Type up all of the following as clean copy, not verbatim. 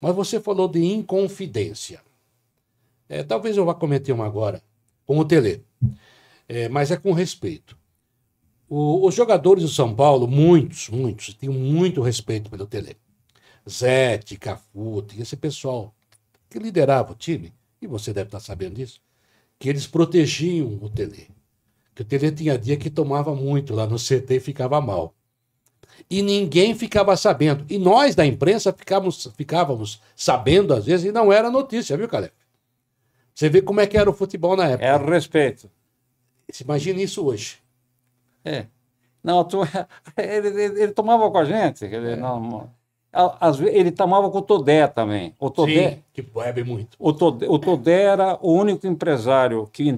Mas você falou de inconfidência. Talvez eu vá cometer uma agora com o Tele, mas é com respeito. Os jogadores do São Paulo, muitos, tinham muito respeito pelo Tele. Zete, Cafu, esse pessoal que liderava o time, e você deve estar sabendo disso, que eles protegiam o Tele. Que o Tele tinha dia que tomava muito lá no CT e ficava mal. E ninguém ficava sabendo. E nós, da imprensa, ficávamos sabendo, às vezes, e não era notícia, viu, Caleb? Você vê como é que era o futebol na época. Era o respeito. Você imagina isso hoje. Não, ele tomava com a gente. Às vezes, ele tomava com o Todé também. O Todé, sim, que bebe muito. O Todé era o único empresário que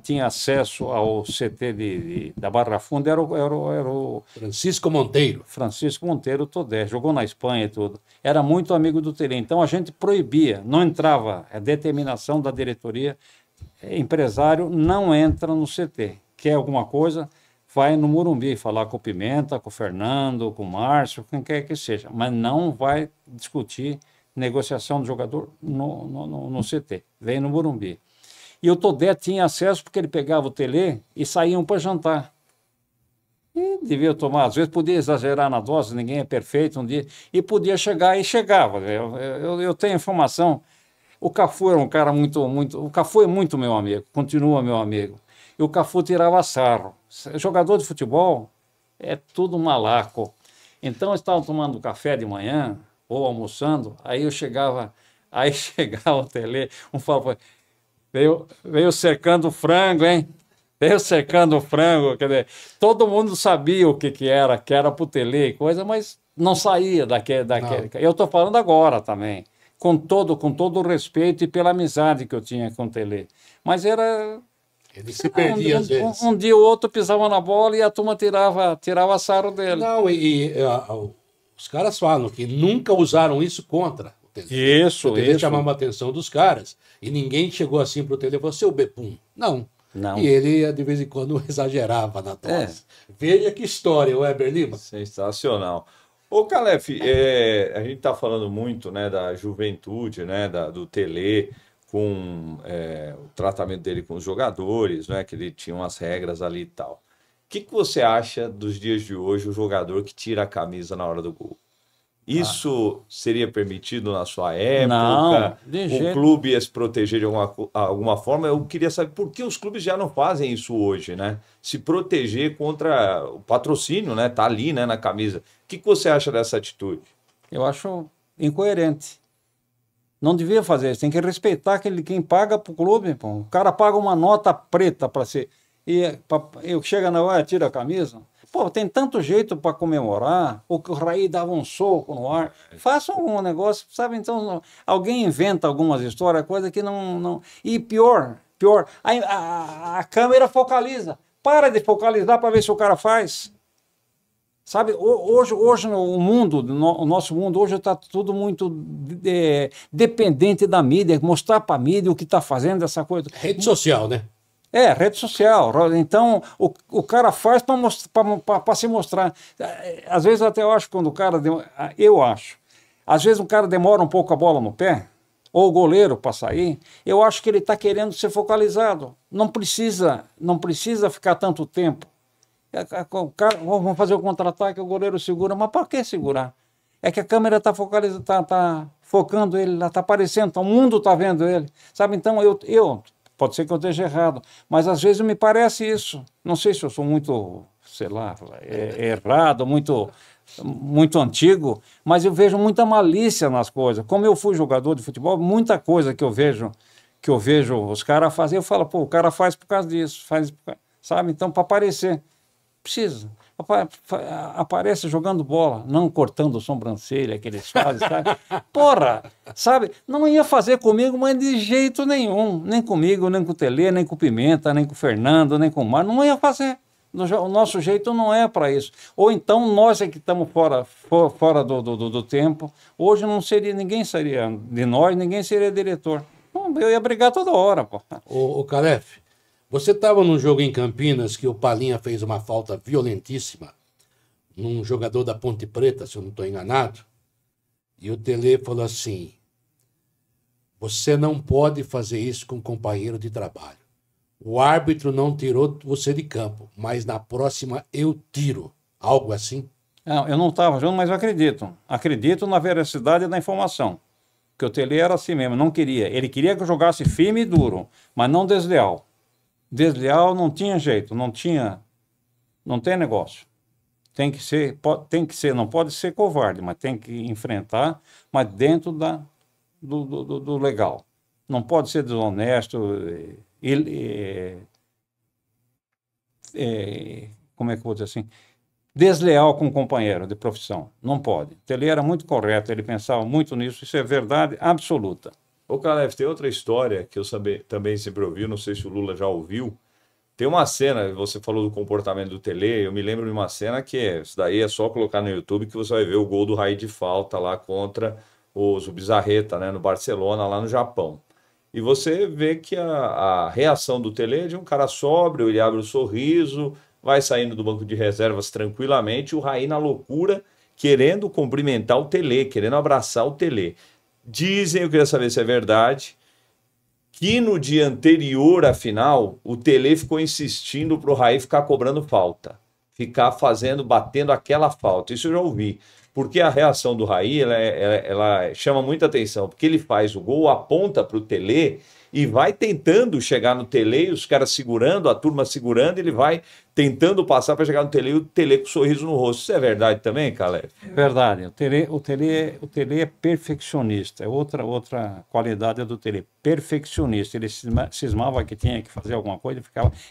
tinha acesso ao CT da Barra Funda, era o Francisco Monteiro. Francisco Monteiro Todé, jogou na Espanha e tudo. Era muito amigo do Tele. Então a gente proibia, não entrava, a determinação da diretoria, empresário não entra no CT. Quer alguma coisa, vai no Morumbi falar com o Pimenta, com o Fernando, com o Márcio, quem quer que seja, mas não vai discutir negociação do jogador no CT, vem no Morumbi. E o Todé tinha acesso porque ele pegava o Tele e saíam para jantar. E devia tomar, às vezes podia exagerar na dose, ninguém é perfeito um dia, e podia chegar e chegava. Eu tenho informação, o Cafu era um cara o Cafu é muito meu amigo, continua meu amigo. E o Cafu tirava sarro. Jogador de futebol é tudo malaco. Então, eu estava tomando café de manhã, ou almoçando, aí chegava o Tele, falava, veio cercando o frango, hein? Veio cercando o frango, quer dizer, todo mundo sabia o que era pro Tele e coisa, mas não saía daquele. Eu estou falando agora também, com todo o respeito e pela amizade que eu tinha com o Tele. Mas era... Ele se perdia às vezes. Um dia ou outro pisava na bola e a turma tirava sarro dele. Não, os caras falam que nunca usaram isso contra o Tele. Isso. O Tele chamava a atenção dos caras e ninguém chegou assim pro Tele e falou, seu Bepum. Não. E ele, de vez em quando, exagerava na dose. Veja que história, Weber Lima. Sensacional. Ô, Calef, a gente está falando muito, né, da juventude, né, do Tele, com o tratamento dele com os jogadores, né, que ele tinha umas regras ali e tal. O que você acha dos dias de hoje, o jogador que tira a camisa na hora do gol? Isso seria permitido na sua época? Não, o clube ia se proteger de alguma forma? Eu queria saber por que os clubes já não fazem isso hoje, né? Se proteger contra o patrocínio, né? Tá ali, né, na camisa. O que você acha dessa atitude? Eu acho incoerente. Não devia fazer isso. Tem que respeitar quem paga pro clube. Pô. O cara paga uma nota preta para ser... E chega na hora, tira a camisa... Pô, tem tanto jeito para comemorar, o Raí dava um soco no ar, faça um negócio, sabe? Então, alguém inventa algumas histórias, coisa que não... E pior, a câmera focaliza. Para de focalizar para ver se o cara faz. Sabe, hoje no mundo, o nosso mundo, hoje está tudo muito dependente da mídia, mostrar para a mídia o que está fazendo, essa coisa. Rede social, né? Rede social. Então, o cara faz para se mostrar. Às vezes até eu acho quando o cara... Às vezes o cara demora um pouco a bola no pé, ou o goleiro para sair, eu acho que ele está querendo ser focalizado. Não precisa ficar tanto tempo. O cara, vamos fazer o contra-ataque, o goleiro segura. Mas para que segurar? É que a câmera está focalizando, está focando ele, está aparecendo, então o mundo está vendo ele. Sabe, então pode ser que eu esteja errado, mas às vezes me parece isso. Não sei se eu sou muito, sei lá, errado, muito antigo, mas eu vejo muita malícia nas coisas. Como eu fui jogador de futebol, muita coisa que eu vejo os caras fazerem, eu falo, pô, o cara faz por causa disso, sabe? Então, para aparecer, precisa. Aparece jogando bola, não cortando sobrancelha que eles fazem, sabe? Porra, sabe? Não ia fazer comigo, mas de jeito nenhum. Nem comigo, nem com o Tele, nem com o Pimenta, nem com o Fernando, nem com o Mário. Não ia fazer. O nosso jeito não é para isso. Ou então nós é que estamos fora do tempo. Hoje ninguém seria de nós, ninguém seria diretor. Eu ia brigar toda hora, pô. Ô Calef, você estava num jogo em Campinas que o Palinha fez uma falta violentíssima num jogador da Ponte Preta, se eu não estou enganado, e o Tele falou assim, Você não pode fazer isso com um companheiro de trabalho. O árbitro não tirou você de campo, mas na próxima eu tiro. Algo assim? Não, eu não estava junto, mas eu acredito. Acredito na veracidade da informação. Que o Tele era assim mesmo, não queria. Ele queria que eu jogasse firme e duro, mas não desleal. Desleal não tinha jeito, não tem negócio. Tem que ser, não pode ser covarde, mas tem que enfrentar, mas dentro do legal. Não pode ser desonesto, como é que eu vou dizer assim? Desleal com o companheiro de profissão. Não pode. Ele era muito correto, ele pensava muito nisso, isso é verdade absoluta. Ô, Calef, tem outra história que eu também sempre ouvi, não sei se o Lula já ouviu. Tem uma cena, você falou do comportamento do Tele, eu me lembro de uma cena que isso daí é só colocar no YouTube que você vai ver o gol do Raí de falta lá contra o Bizarreta, né, no Barcelona, lá no Japão. E você vê que a reação do Tele é de um cara sóbrio, ele abre o sorriso, vai saindo do banco de reservas tranquilamente, o Raí na loucura, querendo cumprimentar o Tele, querendo abraçar o Tele. Dizem, eu queria saber se é verdade, que no dia anterior à final, o Tele ficou insistindo para o Raí ficar cobrando falta, ficar batendo aquela falta. Isso eu já ouvi. Porque a reação do Raí, ela chama muita atenção, porque ele faz o gol, aponta para o Tele e vai tentando chegar no Tele, os caras segurando, a turma segurando, ele vai tentando passar para chegar no Tele e o Tele com um sorriso no rosto. Isso é verdade também, Calef? É verdade. O Tele é perfeccionista. É outra qualidade do Tele. Perfeccionista. Ele cismava que tinha que fazer alguma coisa,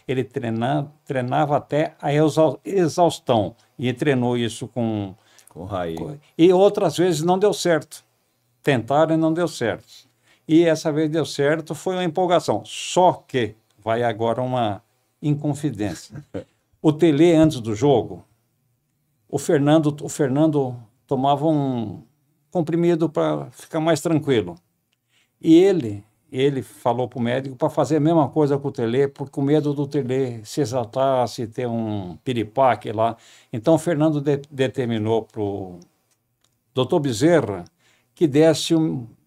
ele treinava até a exaustão. E treinou isso com o Raí. E outras vezes não deu certo. Tentaram e não deu certo. E essa vez deu certo, foi uma empolgação. Só que vai agora uma inconfidência. O Tele, antes do jogo, o Fernando tomava um comprimido para ficar mais tranquilo. E ele falou para o médico para fazer a mesma coisa com o Tele, porque com medo do Tele se exaltar, se ter um piripaque lá. Então o Fernando determinou para o doutor Bezerra que desse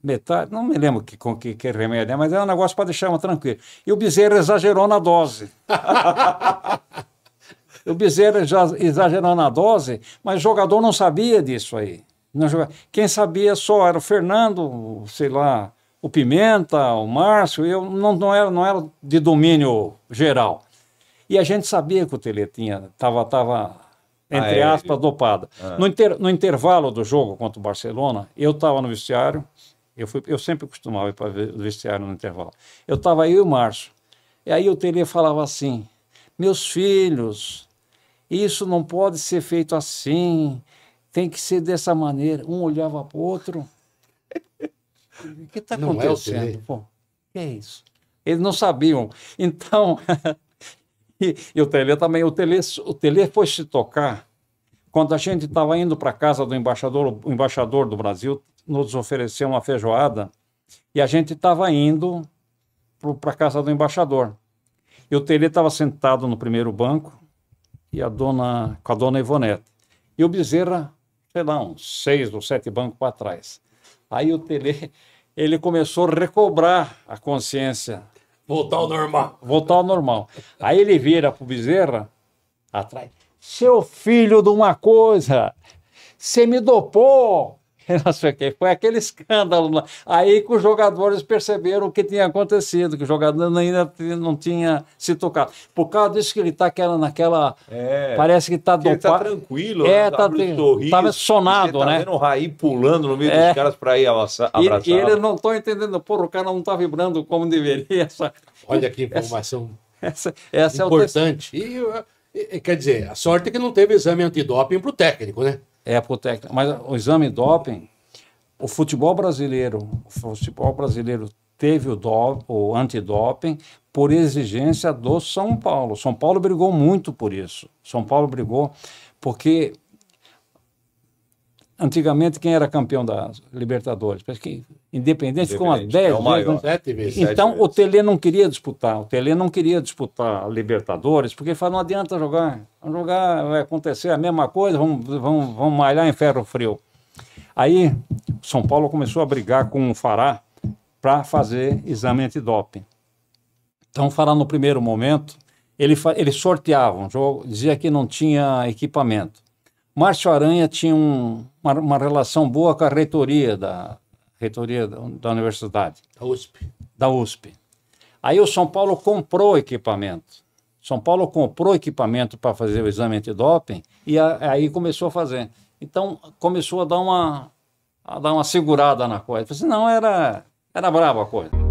metade, não me lembro que remédio é, mas é um negócio para deixar uma tranquilo. E o Bezerra exagerou na dose. O Bezerra já exagerou na dose, mas o jogador não sabia disso aí. Quem sabia só era o Fernando, sei lá, o Pimenta, o Márcio, eu não era de domínio geral. E a gente sabia que o Tele estava entre aspas, dopado. No intervalo do jogo contra o Barcelona, eu estava no vestiário, eu sempre costumava ir para o vestiário no intervalo. Eu estava aí e o Márcio. E aí o Tele falava assim, meus filhos, isso não pode ser feito assim, tem que ser dessa maneira. Um olhava para o outro. O que está acontecendo? Pô, que é isso? Eles não sabiam. Então, e o Tele também, o Tele foi se tocar quando a gente estava indo para a casa do embaixador, o embaixador do Brasil nos ofereceu uma feijoada e a gente estava indo para a casa do embaixador. E o Tele estava sentado no primeiro banco e com a dona Ivonete. E o Bezerra, sei lá, uns 6 ou 7 bancos para trás. Aí o Tele, ele começou a recobrar a consciência. Voltar ao normal. Voltar ao normal. Aí ele vira para o Bezerra, atrás, seu filho de uma coisa, você me dopou. Não sei o que, foi aquele escândalo lá. Aí que os jogadores perceberam o que tinha acontecido, que o jogador ainda não tinha se tocado. Por causa disso que ele está naquela... parece que está dopado. Ele está tranquilo, estava sonado, né? Está vendo o Raí pulando no meio dos caras para ir abraçar. E eles não estão entendendo, o cara não está vibrando como deveria. Olha que informação essa importante. Quer dizer, a sorte é que não teve exame antidoping para o técnico, né? Para o técnico. Mas o doping, o futebol brasileiro teve o antidoping por exigência do São Paulo. São Paulo brigou muito por isso. São Paulo brigou porque antigamente quem era campeão da Libertadores, Independente ficou umas 10 vezes. 7 vezes. Então o Tele não queria disputar. O Tele não queria disputar a Libertadores, porque ele falou, não adianta jogar. Vamos jogar, vai acontecer a mesma coisa, vamos malhar em ferro frio. Aí São Paulo começou a brigar com o Fará para fazer exame antidoping. Então, falar no primeiro momento, ele sorteava um jogo, dizia que não tinha equipamento. Márcio Aranha tinha uma relação boa com a reitoria da universidade. Da USP. Aí o São Paulo comprou equipamento. São Paulo comprou equipamento para fazer o exame antidoping e aí começou a fazer. Então, começou a dar uma segurada na coisa. Eu falei assim, não, era brava a coisa.